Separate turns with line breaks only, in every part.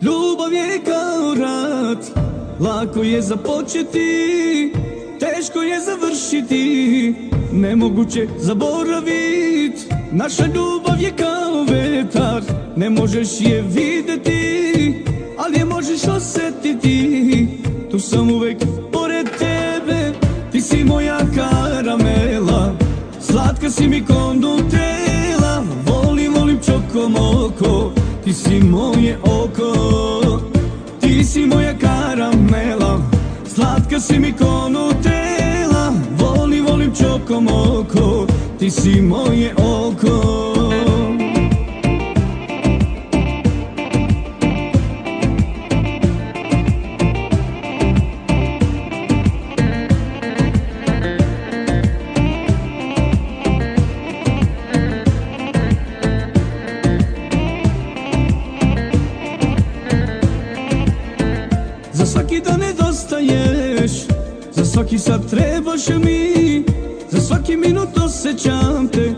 Ljubav je kao rat, lako je započeti, teško je završiti, nemoguće zaboravit. Naša ljubav je kao vetar, ne možeš je vidjeti, ali je možeš osjetiti. Tu sam uvek pored tebe, ti si moja karamela, slatka si mi ko Nutella. Volim, volim čokomoko, ti si moje oko, ti si moja karamela, slatka si mi ko Nutella. Volim, volim čokomoko, ti si moje oko. Za svaki dan nedostaješ, za svaki sat trebaš mi, za svaki minut osjećam te,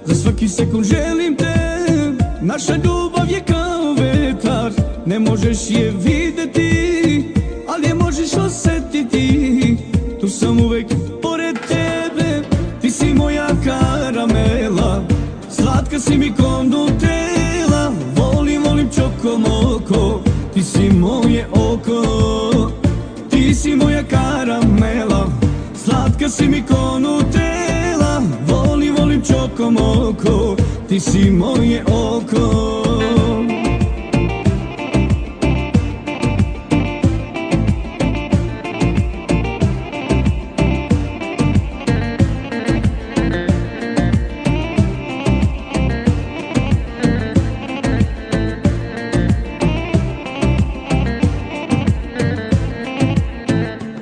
za svaki sekund želim te. Naša ljubav je kao vetar, ne možeš je vidjeti, ali je možeš osjetiti. Tu sam uvek pored tebe, ti si moja karamela, slatka si mi ko Nutella. Volim, volim čokomoko, ti si moje oko, ti si moja karamela, slatka si mi ko Nutella. Volim, volim čokomoko, ti si moje oko.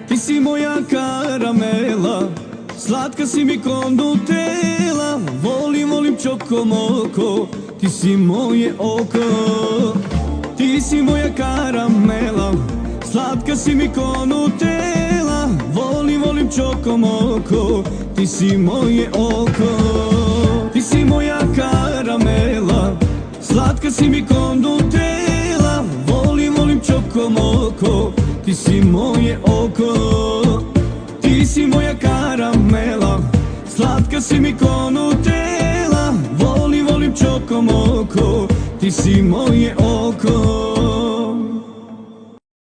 Ti si moja karamela, slatka si mi ko Nutella. Volim, volim čokomoko, ti si moje oko, ti si moja karamela, slatka si mi ko Nutella. Volim, volim čokomoko, ti si moje oko, ti si moja karamela, slatka si mi ko Nutella. Volim, volim čokomoko, ti si moje oko, ti si moja karamela, slatka si mi ko Nutella. Volim, volim čokomoko, ti si moje oko.